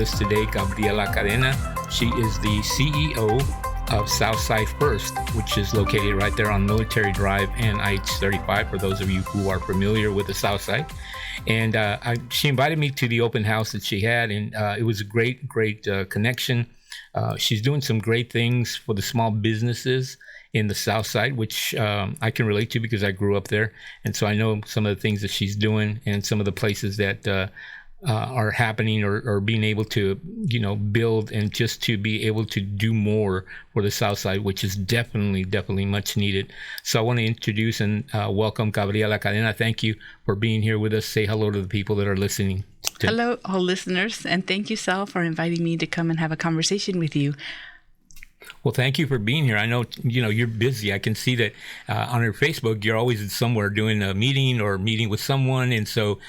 us today Gabriela Cadena. She is the CEO of Southside First, which is located right there on Military Drive and I-35, for those of you who are familiar with the South Side. And she invited me to the open house that she had, and it was a great connection. She's doing some great things for the small businesses in the South Side, which I can relate to because I grew up there. And so I know some of the things that she's doing and some of the places that are happening or being able to, build, and just to be able to do more for the South Side, which is definitely much needed. So I want to introduce and welcome Gabriela Cadena. Thank you for being here with us. Say hello to the people that are listening. Hello, all listeners, and thank you, Sal, for inviting me to come and have a conversation with you. Well, thank you for being here. I know, you're busy. I can see that on your Facebook, you're always somewhere doing a meeting or meeting with someone. And so,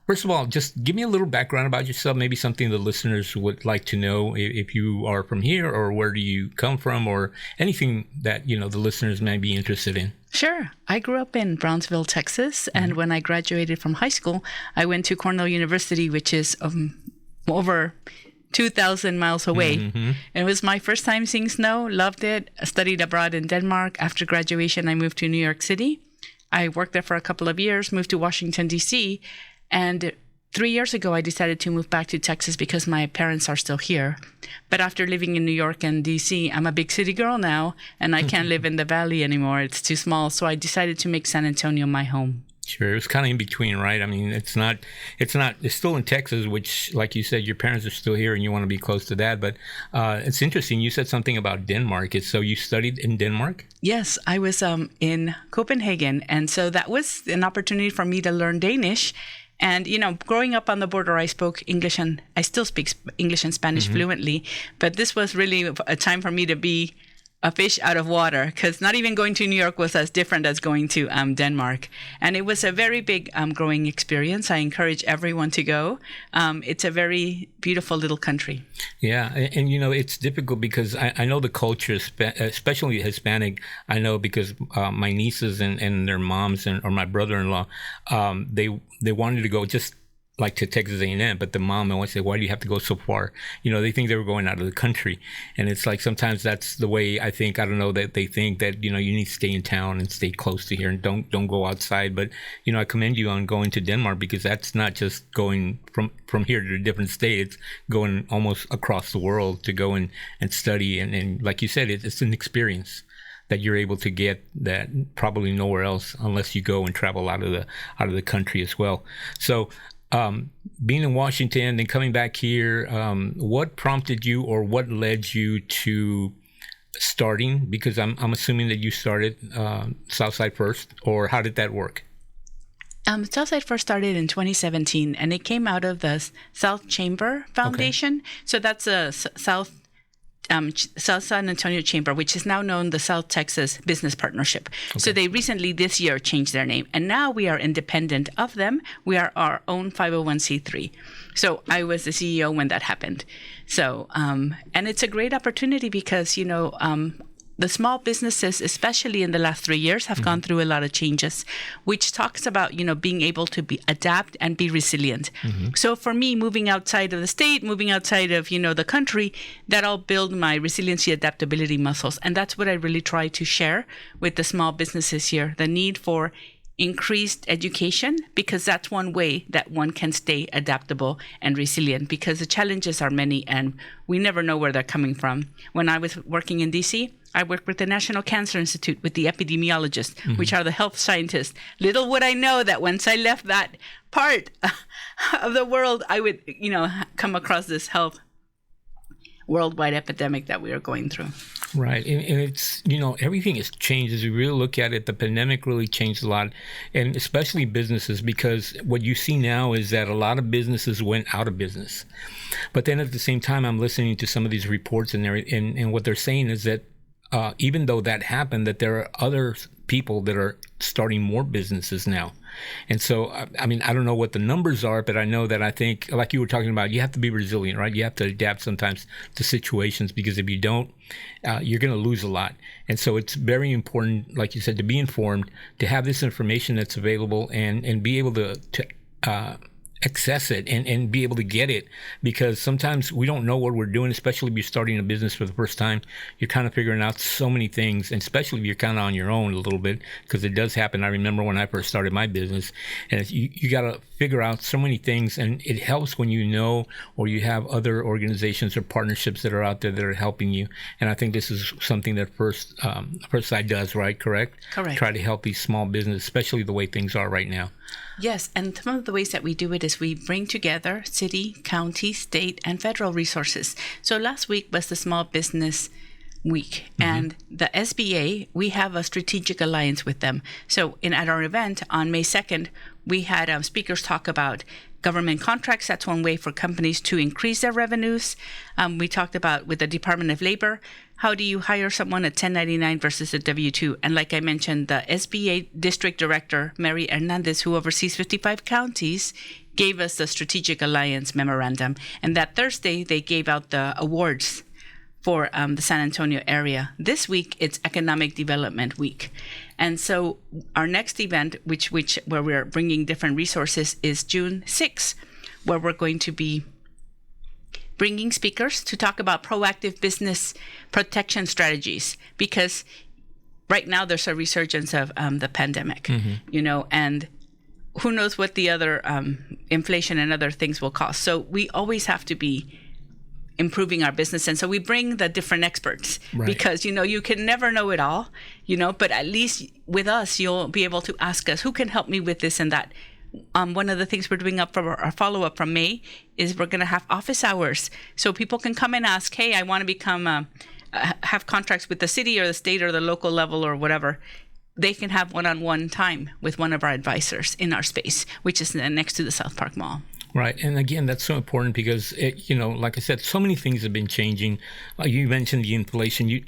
first of all, just give me a little background about yourself, maybe something the listeners would like to know, if you are from here or where do you come from, or anything that, the listeners may be interested in. Sure. I grew up in Brownsville, Texas. And when I graduated from high school, I went to Cornell University, which is over 2,000 miles away. And it was my first time seeing snow. Loved it. I studied abroad in Denmark. After graduation, I moved to New York City. I worked there for a couple of years, moved to Washington, D.C. And 3 years ago, I decided to move back to Texas because my parents are still here. But after living in New York and D.C., I'm a big city girl now, and I can't live in the valley anymore. It's too small. So I decided to make San Antonio my home. Sure. It was kind of in between, right? I mean, it's still in Texas, which, like you said, your parents are still here and you want to be close to that. But it's interesting. You said something about Denmark. So you studied in Denmark? Yes, I was in Copenhagen. And so that was an opportunity for me to learn Danish. And, growing up on the border, I spoke English, and I still speak English and Spanish fluently. But this was really a time for me to be a fish out of water, because not even going to New York was as different as going to Denmark. And it was a very big growing experience. I encourage everyone to go. It's a very beautiful little country. Yeah. And it's difficult because I know the culture, especially Hispanic. I know because my nieces and their moms or my brother-in-law, they wanted to go just like to Texas A&M, but the mom always said, why do you have to go so far? They think they were going out of the country. And it's like, sometimes that's the way I don't know, that they think that, you need to stay in town and stay close to here and don't go outside. But, I commend you on going to Denmark, because that's not just going from here to a different state. It's going almost across the world to go and study. And like you said, it's an experience that you're able to get that probably nowhere else, unless you go and travel out of the country as well. So, being in Washington, then coming back here, what prompted you, or what led you to starting? Because I'm assuming that you started Southside First, or how did that work? Southside First started in 2017, and it came out of the South Chamber Foundation. Okay. So that's a South San Antonio Chamber, which is now known the South Texas Business Partnership. Okay. So they recently this year changed their name, and now we are independent of them. We are our own 501c3. So I was the CEO when that happened. So, and it's a great opportunity because, the small businesses, especially in the last 3 years, have gone through a lot of changes, which talks about, being able to adapt and be resilient. So for me, moving outside of the state, moving outside of, the country, that'll build my resiliency, adaptability muscles. And that's what I really try to share with the small businesses here, the need for increased education, because that's one way that one can stay adaptable and resilient, because the challenges are many and we never know where they're coming from. When I was working in DC, I worked with the National Cancer Institute with the epidemiologists, which are the health scientists. Little would I know that once I left that part of the world, I would, come across this health worldwide epidemic that we are going through. Right. And it's, everything has changed. As we really look at it, the pandemic really changed a lot, and especially businesses, because what you see now is that a lot of businesses went out of business. But then at the same time, I'm listening to some of these reports, and what they're saying is that even though that happened, that there are other people that are starting more businesses now. And so, I don't know what the numbers are, but I know that I think, like you were talking about, you have to be resilient, right? You have to adapt sometimes to situations, because if you don't, you're going to lose a lot. And so it's very important, like you said, to be informed, to have this information that's available, and be able to access it and be able to get it, because sometimes we don't know what we're doing, especially if you're starting a business for the first time. You're kind of figuring out so many things, and especially if you're kind of on your own a little bit, because it does happen. I remember when I first started my business, and you got to figure out so many things, and it helps when you know, or you have other organizations or partnerships that are out there that are helping you. And I think this is something that Firstside does, right? Correct? Correct. Try to help these small businesses, especially the way things are right now. Yes, and some of the ways that we do it is we bring together city, county, state, and federal resources. So last week was the Small Business Week, and the SBA, we have a strategic alliance with them. So at our event on May 2nd, we had speakers talk about government contracts. That's one way for companies to increase their revenues. We talked about with the Department of Labor, how do you hire someone at 1099 versus a W-2? And like I mentioned, the SBA District Director, Mary Hernandez, who oversees 55 counties, gave us the Strategic Alliance Memorandum. And that Thursday, they gave out the awards for the San Antonio area. This week, it's Economic Development Week. And so our next event, which where we're bringing different resources, is June 6th, where we're going to be bringing speakers to talk about proactive business protection strategies, because right now there's a resurgence of the pandemic, and who knows what the other inflation and other things will cost. So we always have to be improving our business. And so we bring the different experts, because, you can never know it all, but at least with us, you'll be able to ask us, who can help me with this and that? One of the things we're doing up for our follow-up from May is we're going to have office hours. So people can come and ask, hey, I want to become, have contracts with the city or the state or the local level or whatever. They can have one-on-one time with one of our advisors in our space, which is next to the South Park Mall. Right. And again, that's so important because, like I said, so many things have been changing. You mentioned the inflation.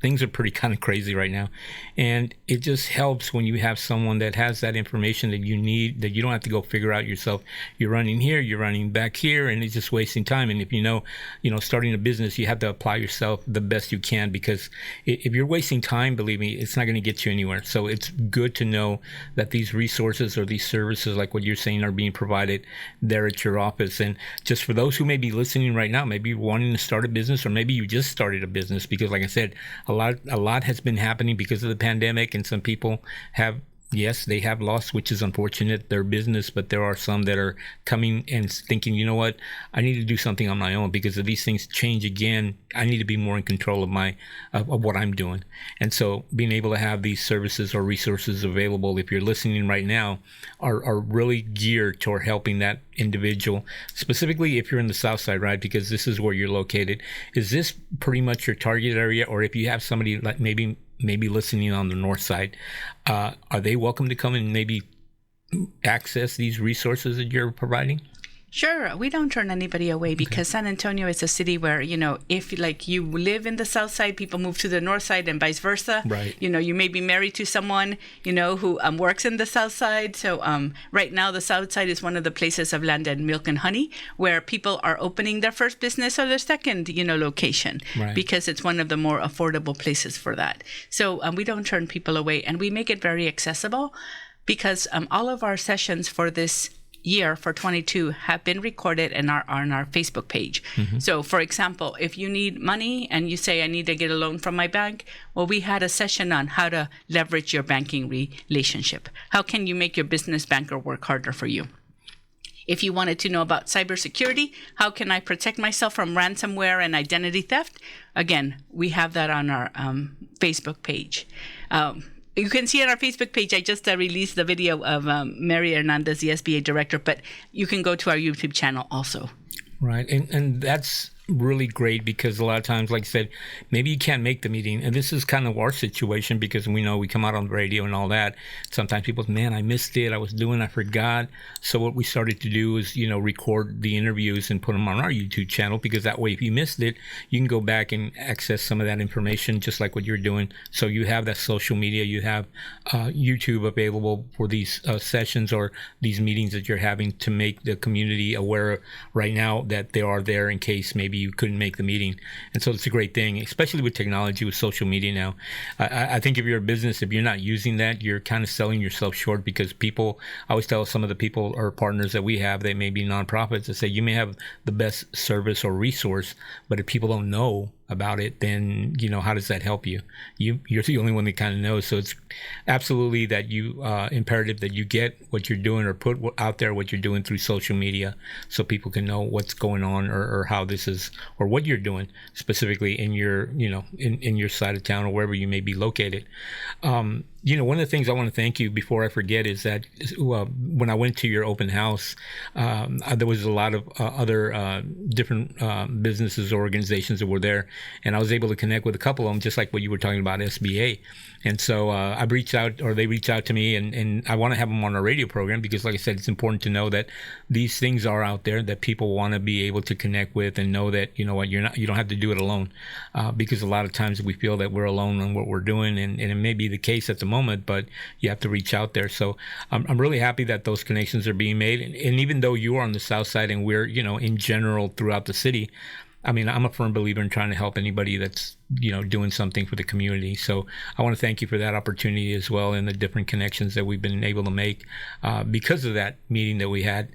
Things are pretty kind of crazy right now. And it just helps when you have someone that has that information that you need, that you don't have to go figure out yourself. You're running here, you're running back here, and it's just wasting time. And if starting a business, you have to apply yourself the best you can, because if you're wasting time, believe me, it's not going to get you anywhere. So it's good to know that these resources or these services, like what you're saying, are being provided there at your office. And just for those who may be listening right now, maybe you're wanting to start a business, or maybe you just started a business, because like I said, a lot has been happening because of the pandemic, and some people have, yes, they have lost, which is unfortunate, their business, but there are some that are coming and thinking, you know what, I need to do something on my own, because if these things change again, I need to be more in control of what I'm doing. And so being able to have these services or resources available, if you're listening right now, are really geared toward helping that individual, specifically if you're in the South Side, right? Because this is where you're located. Is this pretty much your target area? Or if you have somebody like maybe listening on the North Side, are they welcome to come and maybe access these resources that you're providing? Sure. We don't turn anybody away, because San Antonio is a city where, if like you live in the South Side, people move to the North Side and vice versa. Right. You may be married to someone, who works in the South Side. So right now, the South Side is one of the places of land and milk and honey where people are opening their first business or their second, location, because it's one of the more affordable places for that. So we don't turn people away, and we make it very accessible, because all of our sessions for this year for 22 have been recorded and are on our Facebook page. So for example, if you need money and you say, I need to get a loan from my bank, well, we had a session on how to leverage your banking relationship. How can you make your business banker work harder for you? If you wanted to know about cybersecurity, how can I protect myself from ransomware and identity theft? Again, we have that on our Facebook page. You can see on our Facebook page, I just released the video of Mary Hernandez, the SBA director, but you can go to our YouTube channel also. Right. And that's really great, because a lot of times, like I said, maybe you can't make the meeting. And this is kind of our situation, because we know we come out on the radio and all that. Sometimes people say, man, I missed it. I forgot. So what we started to do is, record the interviews and put them on our YouTube channel, because that way, if you missed it, you can go back and access some of that information, just like what you're doing. So you have that social media, you have YouTube available for these sessions or these meetings that you're having, to make the community aware right now that they are there in case maybe maybe you couldn't make the meeting. And so it's a great thing, especially with technology, with social media now. I think if you're a business, if you're not using that, you're kind of selling yourself short, because people, I always tell some of the people or partners that we have, they may be nonprofits, that say you may have the best service or resource, but if people don't know about it, then how does that help you? You're the only one that kind of knows. So it's absolutely that you imperative that you get what you're doing, or put out there what you're doing through social media, so people can know what's going on, or how this is, or what you're doing specifically in your in your side of town, or wherever you may be located. One of the things I want to thank you before I forget is that when I went to your open house, there was a lot of other different businesses or organizations that were there, and I was able to connect with a couple of them, just like what you were talking about, SBA. And so I reached out, or they reached out to me, and I want to have them on our radio program, because, like I said, it's important to know that these things are out there that people want to be able to connect with, and know that you don't have to do it alone, because a lot of times we feel that we're alone on what we're doing, and it may be the case at the moment, but you have to reach out there. So I'm really happy that those connections are being made, and even though you are on the south side and we're in general throughout the city, I mean, I'm a firm believer in trying to help anybody that's doing something for the community. So I want to thank you for that opportunity as well, and the different connections that we've been able to make because of that meeting that we had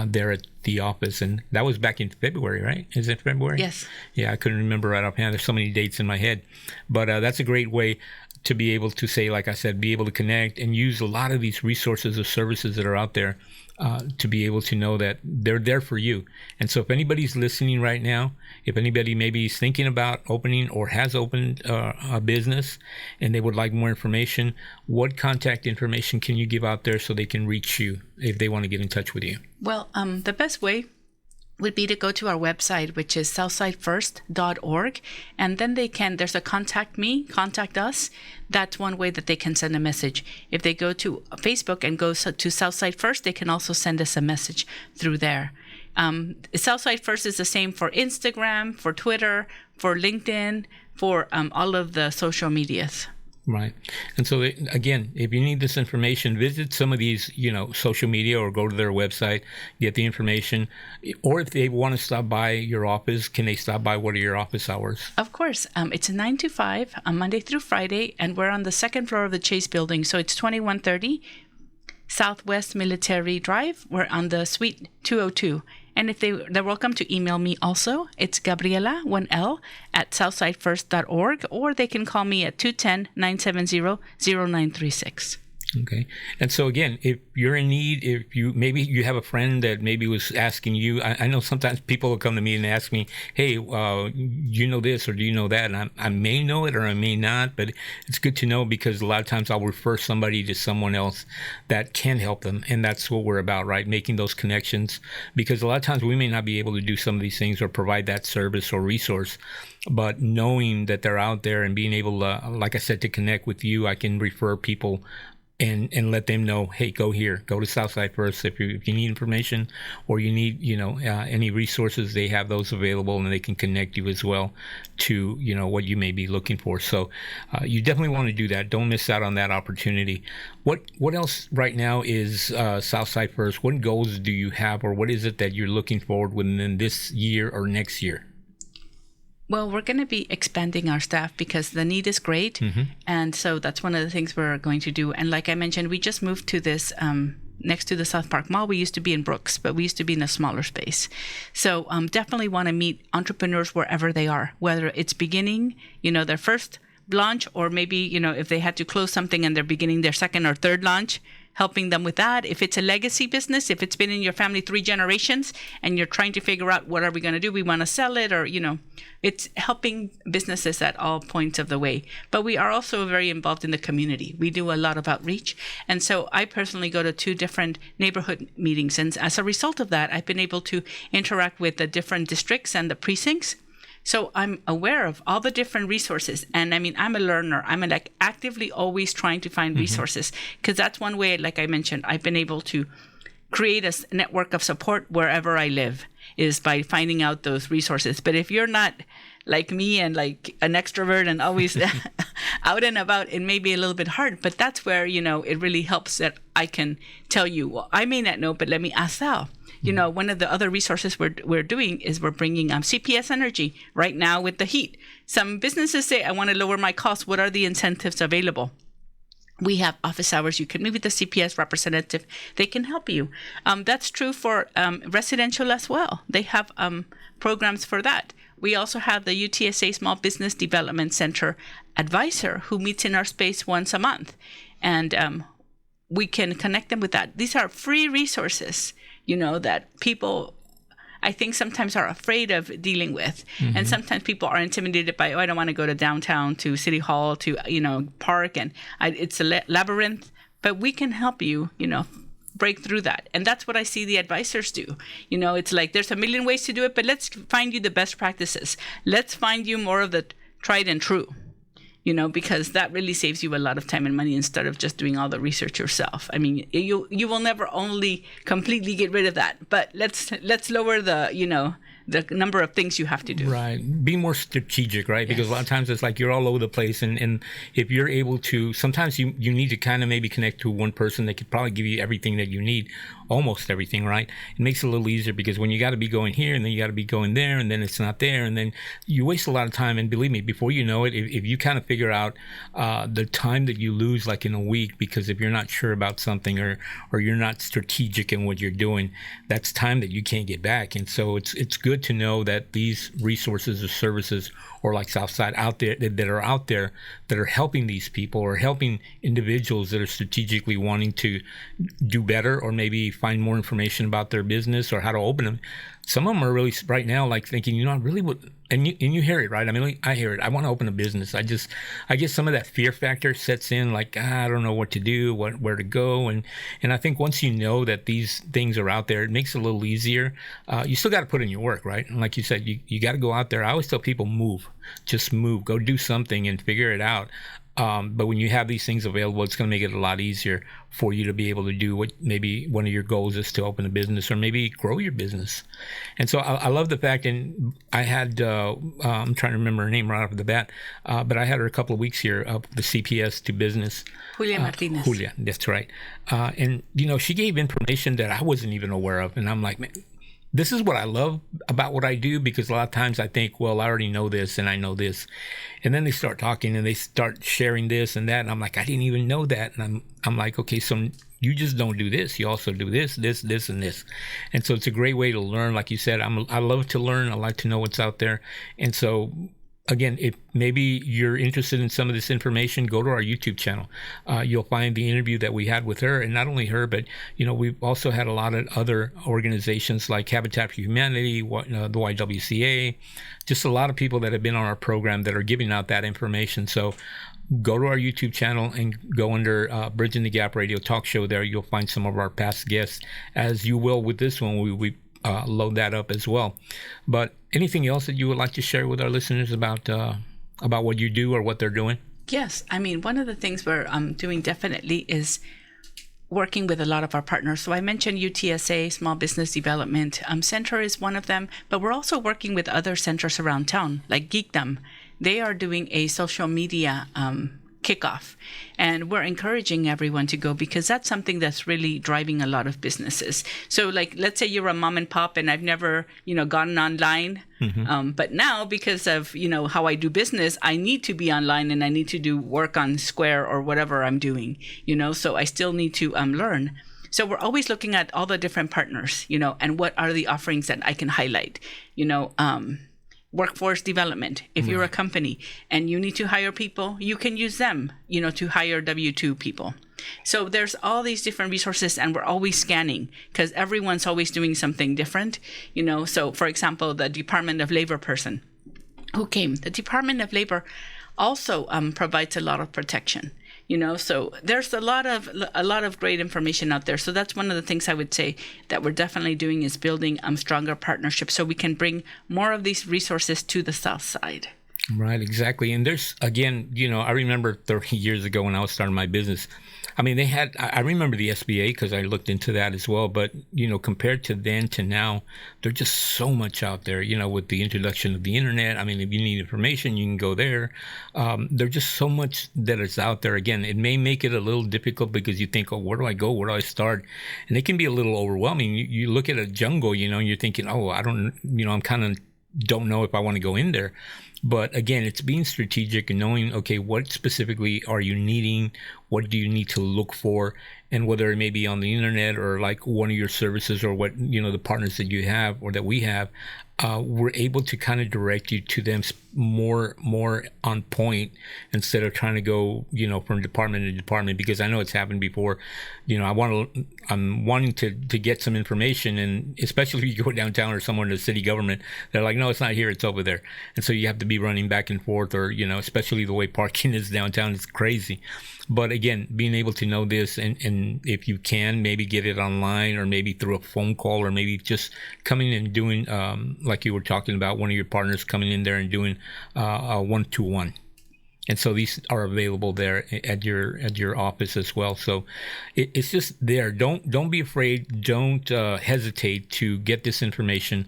there at the office. And that was back in February, right? Is it February? Yes. Yeah, I couldn't remember right offhand. There's so many dates in my head, but that's a great way to be able to say, like I said, be able to connect and use a lot of these resources or services that are out there to be able to know that they're there for you. And so if anybody's listening right now, if anybody maybe is thinking about opening or has opened a business and they would like more information, what contact information can you give out there so they can reach you if they want to get in touch with you? Well, the best way would be to go to our website, which is southsidefirst.org, and then there's a contact us. That's one way that they can send a message. If they go to Facebook and go to Southside First, they can also send us a message through there. Southside First is the same for Instagram, for Twitter, for LinkedIn, for all of the social medias. Right. And so, again, if you need this information, visit some of these, social media, or go to their website, get the information. Or if they want to stop by your office, can they stop by? What are your office hours? Of course. It's 9 to 5 on Monday through Friday, and we're on the second floor of the Chase building. So it's 2130 Southwest Military Drive. We're on the suite 202. And if they're welcome to email me also. It's Gabriela, 1L, at southsidefirst.org, or they can call me at 210-970-0936. Okay. And so again, if you're in need, if maybe you have a friend that maybe was asking you, I know sometimes people will come to me and ask me, hey, you know this, or do you know that? And I may know it or I may not, but it's good to know, because a lot of times I'll refer somebody to someone else that can help them. And that's what we're about, right? Making those connections, because a lot of times we may not be able to do some of these things or provide that service or resource, but knowing that they're out there and being able to, like I said, to connect with you, I can refer people and let them know, hey, go here, go to Southside First. If you need information or you need, any resources, they have those available, and they can connect you as well to, what you may be looking for. So you definitely want to do that. Don't miss out on that opportunity. What else right now is Southside First? What goals do you have, or what is it that you're looking forward within this year or next year? Well, we're going to be expanding our staff because the need is great. Mm-hmm. And so that's one of the things we're going to do. And like I mentioned, we just moved to this next to the South Park Mall. We used to be in Brooks, but we used to be in a smaller space. So definitely want to meet entrepreneurs wherever they are, whether it's beginning, their first launch, or maybe, if they had to close something and they're beginning their second or third launch, helping them with that. If it's a legacy business, if it's been in your family 3 generations and you're trying to figure out what are we going to do, we want to sell it, or, it's helping businesses at all points of the way. But we are also very involved in the community. We do a lot of outreach. And so I personally go to 2 different neighborhood meetings. And as a result of that, I've been able to interact with the different districts and the precincts. So I'm aware of all the different resources. And I mean, I'm a learner. I'm actively always trying to find resources, because that's one way, like I mentioned, I've been able to create a network of support wherever I live, is by finding out those resources. But if you're not like me and like an extrovert and always out and about, it may be a little bit hard, but that's where, it really helps that I can tell you, well, I may not know, but let me ask Sal. One of the other resources we're doing is we're bringing CPS Energy right now with the heat. Some businesses say, I want to lower my costs. What are the incentives available? We have office hours. You can meet with the CPS representative. They can help you. That's true for residential as well. They have programs for that. We also have the UTSA Small Business Development Center advisor who meets in our space once a month. And we can connect them with that. These are free resources, that people, I think, sometimes are afraid of dealing with. Mm-hmm. And sometimes people are intimidated by, I don't want to go to downtown, to City Hall, to, park. And it's a labyrinth. But we can help you, break through that. And that's what I see the advisors do. It's like there's a million ways to do it, but let's find you the best practices. Let's find you more of the tried and true. Because that really saves you a lot of time and money instead of just doing all the research yourself. I mean, you will never only completely get rid of that, but let's lower the number of things you have to do. Right. Be more strategic, right? Because a lot of times it's like you're all over the place. And if you're able to, sometimes you need to kind of maybe connect to one person that could probably give you everything that you need, almost everything, right? It makes it a little easier because when you got to be going here and then you got to be going there and then it's not there. And then you waste a lot of time. And believe me, before you know it, if you kind of figure out the time that you lose like in a week, because if you're not sure about something or you're not strategic in what you're doing, that's time that you can't get back. And so it's good to know that these resources or services or like Southside out there that are out there that are helping these people or helping individuals that are strategically wanting to do better or maybe find more information about their business or how to open them. Some of them are really right now like thinking, I really would, and you hear it, right? I mean, I hear it. I want to open a business. I guess some of that fear factor sets in, like, I don't know what to do, where to go. And I think once you know that these things are out there, it makes it a little easier. You still got to put in your work, right? And like you said, you got to go out there. I always tell people, just move, go do something and figure it out. But when you have these things available, it's going to make it a lot easier for you to be able to do what maybe one of your goals is to open a business or maybe grow your business. And so I love the fact, and I had, I'm trying to remember her name right off the bat, but I had her a couple of weeks here of the CPS to business. Julia Martinez. Julia, that's right. And, she gave information that I wasn't even aware of. And I'm like, man, this is what I love about what I do, because a lot of times I think, well, I already know this and I know this. And then they start talking and they start sharing this and that. And I'm like, I didn't even know that. And I'm like, okay, so you just don't do this. You also do this, and this. And so it's a great way to learn. Like you said, I love to learn. I like to know what's out there. And so again, if maybe you're interested in some of this information, go to our YouTube channel. You'll find the interview that we had with her, and not only her, but we've also had a lot of other organizations like Habitat for Humanity, the YWCA, just a lot of people that have been on our program that are giving out that information. So go to our YouTube channel and go under Bridging the Gap Radio Talk Show. There you'll find some of our past guests, as you will with this one. We load that up as well. But anything else that you would like to share with our listeners about what you do or what they're doing? Yes. I mean, one of the things we're doing definitely is working with a lot of our partners. So I mentioned UTSA, Small Business Development Center is one of them, but we're also working with other centers around town, like Geekdom. They are doing a social media kickoff, and we're encouraging everyone to go because that's something that's really driving a lot of businesses. So like, let's say you're a mom and pop and I've never, gotten online. Mm-hmm. But now because of, how I do business, I need to be online and I need to do work on Square or whatever I'm doing, so I still need to learn. So we're always looking at all the different partners, and what are the offerings that I can highlight, workforce development. If you're a company and you need to hire people, you can use them, to hire W-2 people. So there's all these different resources, and we're always scanning because everyone's always doing something different, So for example, the Department of Labor person who came, the Department of Labor also provides a lot of protection. So there's a lot of great information out there. So that's one of the things I would say that we're definitely doing is building stronger partnerships so we can bring more of these resources to the South Side. Right, exactly. And there's, again, I remember 30 years ago when I was starting my business, I mean, they had, I remember the SBA because I looked into that as well. But, compared to then to now, there's just so much out there, with the introduction of the internet. I mean, if you need information, you can go there. There's just so much that is out there. Again, it may make it a little difficult because you think, oh, where do I go? Where do I start? And it can be a little overwhelming. You look at a jungle, you're thinking, oh, I don't, I'm kind of don't know if I want to go in there. But again, it's being strategic and knowing, okay, what specifically are you needing? What do you need to look for? And whether it may be on the internet or like one of your services or what, the partners that you have or that we have, we're able to kind of direct you to them more on point instead of trying to go, from department to department, because I know it's happened before. I'm wanting to get some information, and especially if you go downtown or somewhere in the city government, they're like, no, it's not here, it's over there. And so you have to be running back and forth, or, especially the way parking is downtown, it's crazy. But again, being able to know this, and if you can, maybe get it online or maybe through a phone call, or maybe just coming and doing, like you were talking about, one of your partners coming in there and doing a 1-to-1. And so these are available there at your office as well. So it's just there. Don't be afraid. Don't hesitate to get this information.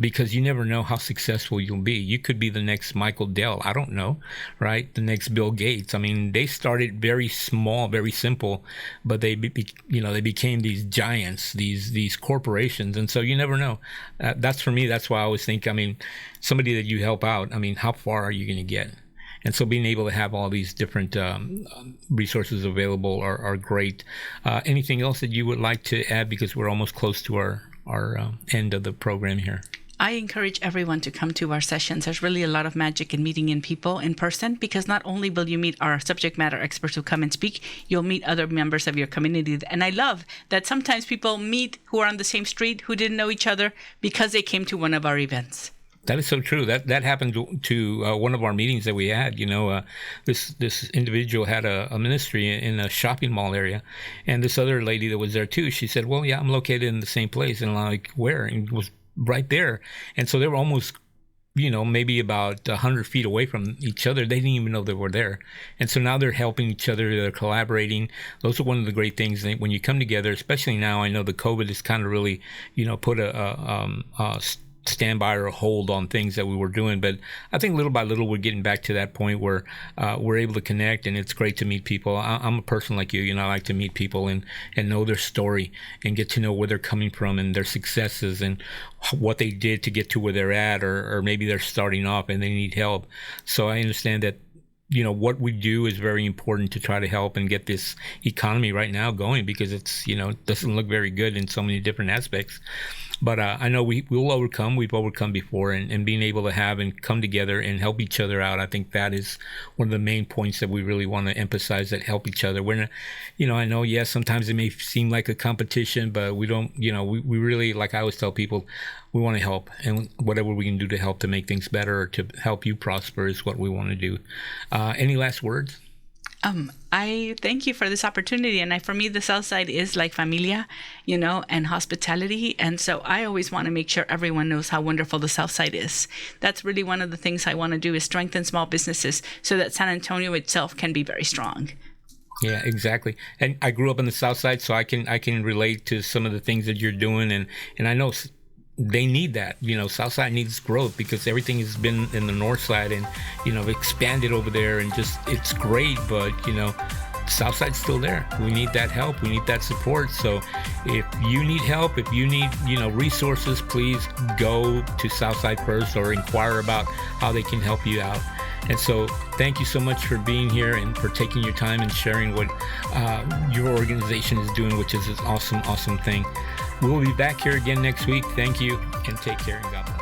Because you never know how successful you'll be. You could be the next Michael Dell. I don't know, right? The next Bill Gates. I mean, they started very small, very simple, but they became these giants, these corporations. And so you never know. That's for me. That's why I always think, I mean, somebody that you help out, I mean, how far are you going to get? And so being able to have all these different resources available are great. Anything else that you would like to add? Because we're almost close to our end of the program here. I encourage everyone to come to our sessions. There's really a lot of magic in meeting in people in person, because not only will you meet our subject matter experts who come and speak, you'll meet other members of your community. And I love that sometimes people meet who are on the same street, who didn't know each other, because they came to one of our events. That is so true. That happened to one of our meetings that we had. This individual had a ministry in a shopping mall area, and this other lady that was there too, she said, well, yeah, I'm located in the same place. And I'm like, where? And it was right there. And so they were almost, maybe about 100 feet away from each other. They didn't even know they were there. And so now they're helping each other. They're collaborating. Those are one of the great things that when you come together, especially now. I know the COVID has kind of really, put a standby or a hold on things that we were doing, but I think little by little we're getting back to that point where we're able to connect, and it's great to meet people. I'm a person like you, I like to meet people and know their story and get to know where they're coming from and their successes and what they did to get to where they're at, or maybe they're starting off and they need help. So I understand that what we do is very important to try to help and get this economy right now going, because it's, it doesn't look very good in so many different aspects. But I know we'll overcome. We've overcome before, and being able to have and come together and help each other out. I think that is one of the main points that we really want to emphasize, that help each other. We're not, I know, yes, sometimes it may seem like a competition, but we don't, we really, like I always tell people, we want to help, and whatever we can do to help to make things better or to help you prosper is what we want to do. Any last words? I thank you for this opportunity. And for me, the Southside is like familia, and hospitality. And so I always want to make sure everyone knows how wonderful the Southside is. That's really one of the things I want to do, is strengthen small businesses so that San Antonio itself can be very strong. Yeah, exactly. And I grew up in the South Side, so I can relate to some of the things that you're doing, and I know they need that. Southside needs growth, because everything has been in the North Side and expanded over there, and just it's great, but Southside's still there. We need that help. We need that support. So if you need help, if you need resources, please go to Southside First or inquire about how they can help you out. And so thank you so much for being here and for taking your time and sharing what your organization is doing, which is an awesome thing. We'll be back here again next week. Thank you, and take care, and God bless.